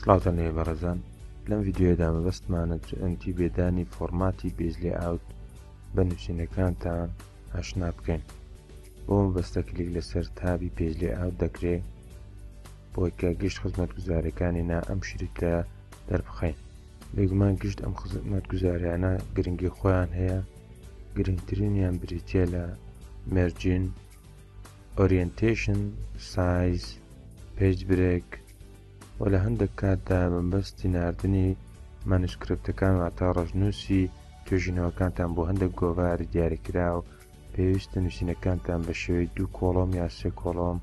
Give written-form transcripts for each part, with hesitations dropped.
سڵاوتان لێ بەڕێزان. لەم ڤیددیۆدا مەبەستمانە ئەنتی بێدانی فۆرماتی پێج لێئاوت بە نووسینەکانتان ئاشنا بکەین. بۆ مەبەستە کلیک لەسەر تابی پێج لێئاوت دەکرێت بۆی کە گشت خزمەتگوزاریەکانی نا ئەم شریکە دەربخەین. بێگومان گشت ئەم خزمەتگوزاریانە گرنگی خۆیان هەیە. گرنگترینیان بریتیە لە مێرجین، ئۆریێنتیشن، سایز، پێج برێک و لە هەندێک کاتدا مەبەستی ناردنی مانوسکریپتەکان واتە ڕەشنووسی توێژینەوەکانتان بۆ هەندێک گۆڤاری دیاریکرا و پێویستە نووسینەکانتان بە شێوەی 2 کۆڵۆم یا 3 کۆڵۆم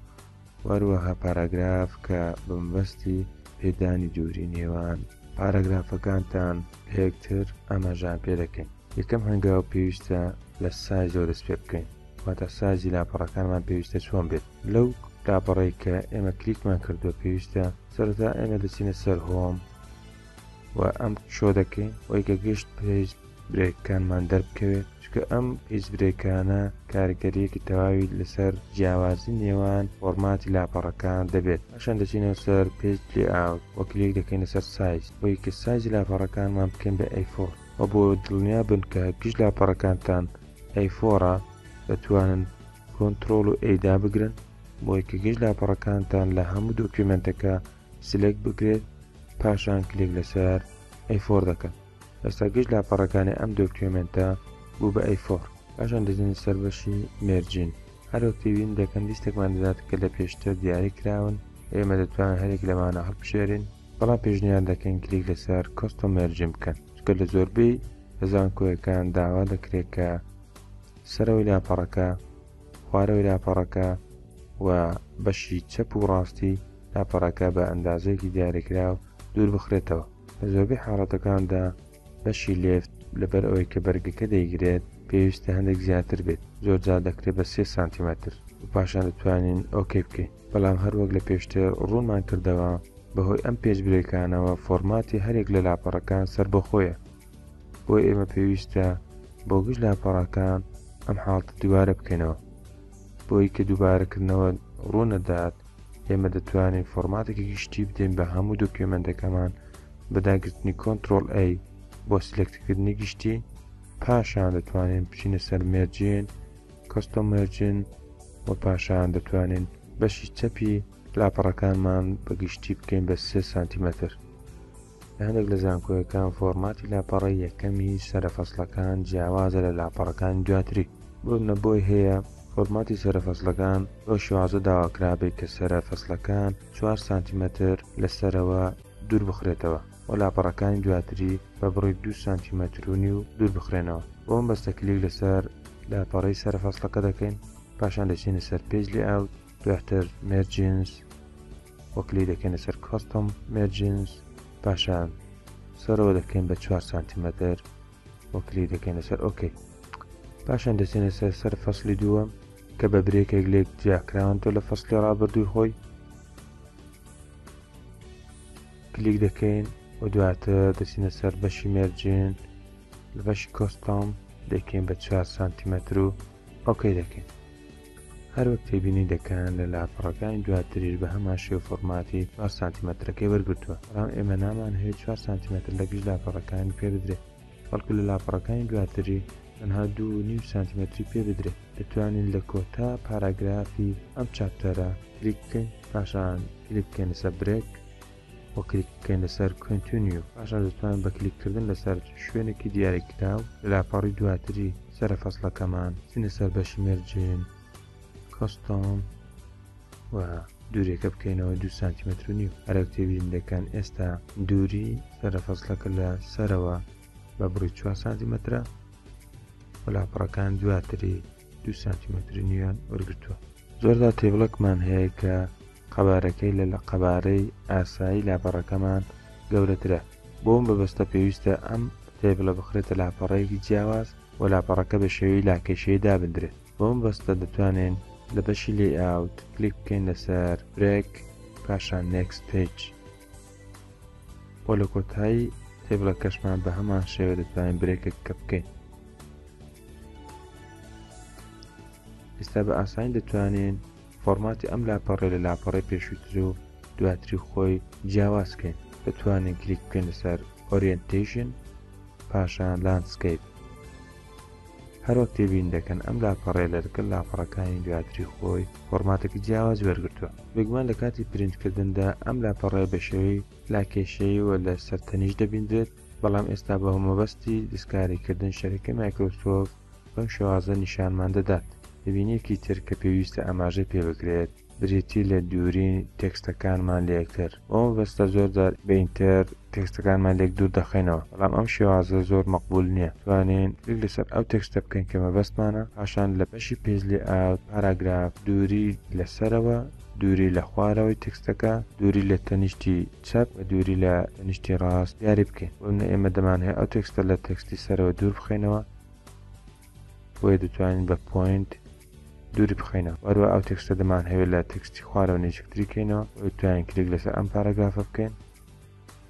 وەروەها پاراگراف کە بە مەبەستی پێدانی دووری نێوان پاراگرافەکانتان هەیەکتر ئاماژان پێ دەکەین. یەکەم هەنگاو پێویستە لە سایزەوە دەست پێ بکەین، واتە سایزی لاپەڕەکانمان پێویستە چۆن بێت. لەو لاپەڕەی کە ئێمە کلیکمان کردووە پێویستە سەرەتا ئێمە دەچینە سەر هۆم و ئەم شۆ دەکەین وەی کە گشت پێج برێکەکانمان دەربکەوێت، چکە ئەم پێج برێکانە کاریگەریەکی تەواوی لەسەر جیاوازی نێوان فۆرماتی لاپەڕەکان دەبێت. پاشان دەچینەوە سەر پێج لێئاوت و کلیک دەکەینە سەر سایز بۆی کە سایزی لاپەڕەکانمان بکەین بە A4 و بۆ دڵنیا بن کە گشت لاپەڕەکانتان A4ە دەتوانن کۆنترۆل و ئەیدا بگرن بۆی کە گشت لاپەڕەکانتان لە هەموو دۆکیومنتەکە سلێک بگرێت. پاشان کلیک لەسەر A4 دەکەن. ئێستا گشت لاپەڕەکانی ئەم دۆکیومنتە بوو بە A4. پاشان دەزین سەر بەشی مێرجین. هەروەکتیبین دەکەن لیستێکمان دەدات کە لە پێشتر دیاری کراون. ئێمە دەتوانین هەرێک لەمانە هەڵبژێرین، بەڵام پێشنیار دەکەین کلیک لەسەر کۆستۆم مێرجین بکەن، چکە لە زۆربەی زانکۆیەکان داوا دەکرێت کە سەرەوەی لاپەڕەکە، خوارەوەی لاپەڕەکە و بەشی چەپ و ڕاستی لاپەڕەکە بە ئەندازەیەکی دیاریکراو دوور بخرێتەوە. لە زۆربەی حاڵەتەکاندا بەشی لێفت لەبەر ئەوەی کە بەرگەکە دەیگرێت پێویستە هەندێک زیاتر بێت، زۆرجار دەکرێت بە 3 سانتیمەتر و پاشان دەتوانین ئۆکەی بکەین. بەڵام هەروەک لە پێشتر ڕوونمان کردەوە بەهۆی ئەم پێج برێکانەوە فۆرماتی هەرێک لە لاپەڕەکان سەر بەخۆیە، بۆی ئێمە پێویستە بۆ گشت لاپەڕەکان ئەم حاڵتە دووبارە بکەینەوە. بۆی کە دووبارەکردنەوە ڕوونەدات ئێمە دەتوانین فۆرماتێکی گشتی بدەین بە هەموو دۆکیومنتەکەمان بەداگرتنی کۆنترۆل A بۆ سلێکتکردنی گشتی. پاشان دەتوانین بچینە سەر مێرجین، کۆستۆم مێرجین و پاشان دەتوانین بەشی چەپی لاپەڕەکانمان بە گشتی بکەین بە 3 سانتیمەتر. لە هەندێک لە زانکۆیەکان فۆرماتی لاپەڕەی یەکەمی سەرفەسڵەکان جیاوازە لە لاپەڕەکان دواتری. بۆی هەیە فۆرماتی سەرفەسڵەکان بۆ شێوازە داواکرابێت کە سەرفەسڵەکان 4 سانتیمەتر لەسەرەوە دوور بخرێتەوە و لاپەڕەکانی دواتری بە بڕی 2 سانتیمەتر و نیو دوور بخرێنەوە. بۆ ئەم بەستە کلیک لەسەر لاپەڕەی سەرفەسڵەکە دەکەین، پاشان دەچینە سەر پێج لێئاوت، دواتر مێرجینز و کلیک دەکەینە سەر کۆستۆم مێرجینز، پاشان سەرەوە دەکەین بە 4 سانتیمەتر و کلیک دەکەینە سەر ئۆکەی. پاشان دەچینە سەر فەسلی دووەم کە بە برێکێک لێک جیاکراوەتەوە لە فەسلی ڕابردووی خۆی. کلیک دەکەین و دواتر دەچینە سەر بەشی مێرجین، لە بەشی کۆستۆم دەکەین بە 4 سانتیمەتر و ئۆکەی دەکەین. هەروەک تێبینی دەکەن لە لاپەڕەکانی دواتریش بە هەمان شێوە فۆرماتی 4 سانتیمەترەکەی وەرگرتووە، بەڵام ئێمە نامان هەیە 4 سانتیمەتر لە گشت لاپەڕەکانی پێ بدرێت، بەڵکو لە لاپەڕەکانی دواتری تەنها 2.5 سانتیمەتری پێ بدرێت. دەتوانین لە کۆتا پاراگرافی ئەم چاپتەرە کلیک بکەین، پاشان کلیک بکەین لەسەر برێک و کلیک بکەین لەسەر کۆنتینیو. پاشان دەتوانین بە کلیککردن لەسەر شوێنێکی دیاریکراو لە لاپەڕی دواتری سەرفەسڵەکەمان چینە سەر بەشی مێرجین، کۆستۆم و دوورێکە بکەینەوە 2 سانتیمەتر و نیو. هەروەک تێبین دەکەن ئێستا دووری سەرفەسڵەکە لە سەرەوە بە بڕی 4 سانتیمەترە و لاپەڕەکان دواتری 2 سانتیمەتر نیویان وەرگرتووە. زۆردا تێبڵێکمان هەیە کە قەبارەکەی لە قەبارەی ئاسایی لاپەڕەکەمان گەورەترە. بۆ ئەم بەبەستە پێویستە ئەم تێبڵە بخرێتە لاپەڕەیەکی جیاواز و لاپەڕەکە بە شێوەی لاکێشەیە دابدرێت. بۆ ئەم بەستە دەتوانین لە بەشی لێئاوت کلیک بکەین لەسەر برێک، پاشان نێکست پێج بۆ لە کۆتایی تێبڵەکەشمان بە هەمان شێوە دەتوانین برێکێک کە بکەین. ئێستا بە ئاسانی دەتوانین فۆرماتی ئەم لاپەڕێ لە لاپەڕی پێشووتر و دواتری خۆی جیاوازکەین. دەتوانین کلیک بکەین لەسەر ئۆریەنتیشن پاشان لاندسکەیپ. هەروەک تێبین دەکەن ئەم لاپەڕێ لەگەڵ لاپەڕەکانی دواتری خۆی فۆرماتێکی جیاواز وەرگرتووە. بێگومان لە کاتی پرینتکردندا ئەم لاپەڕێ بە شێوەی لاکێشەیی و لە سەرتەنیش دەبیندرێت، بەڵام ئێستا بە مەبەستی دەستکاریکردن شەریکەی مایکرۆسۆفت بەم شێوازە نیشانمان دەدات. دەبینیەکی تر کە پێویستە ئاماژەی پێ بکرێت بریتی لە دووری تێکستەکانمان لە یەکتر. بۆ مەبەستە زۆرجار بە ئینتەر تێکستەکانمان لێک دوور دەخەینەوە، بەڵام ئەم شێوازە زۆر مەقبول نییە. توانین کلیک لەسەر ئەو تێکستە بکەین کە مەبەستمانە، پاشان لە بەشی پێج لێئاوت پاراگراف دووری لەسەرەوە، دووری لە خوارەوەی تێکستەکە، دووری لە تەنیشتی چەپ و دووری لە تەنیشتی ڕاست دیاری بکەین. بۆمە ئێمە دەمانهەیە ئەو تێکستە لە تێکستی سەرەوە دوور بخەینەوە، بۆیە دەتوانین بە پۆینت دووری بخەینەوە. وەروە ئەو تێکستە دەمان هەوێت لە تێکستی خوارەوە نێچکتری بکەینەوە، دەتوانین کلیک لەسەر ئەم پاراگرافە بکەین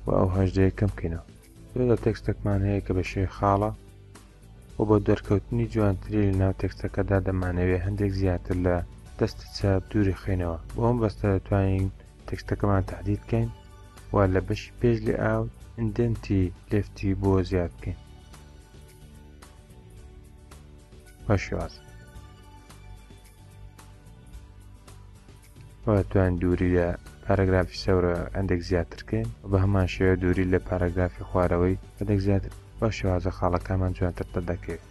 و ئەو هەژدەیە کەم بکەینەوە. لە تێکستێکمان هەیە کە بە شێوەی خاڵە و بۆ دەرکەوتنی جوانتری لە ناو تێکستەکەدا دەمانەوێت هەندێک زیاتر لە دەستی چاپ دووری خەینەوە. بۆ ئەم بەستە دەتوانین تێکستەکەمان تهدید بکەین و لە بەشی پێش لێئاوت ئیندێنتی لێفتی بۆ زیاد بکەین. بە شێوازە دەتوانین دووری لە پاراگرافی سەورە هەندێک زیاترکەین و بە هەمان شێوە دووری لە پاراگرافی خوارەوەی هەندێک زیاتر. بە شێوازە خاڵەکانمان جوانتر دەکەوێت.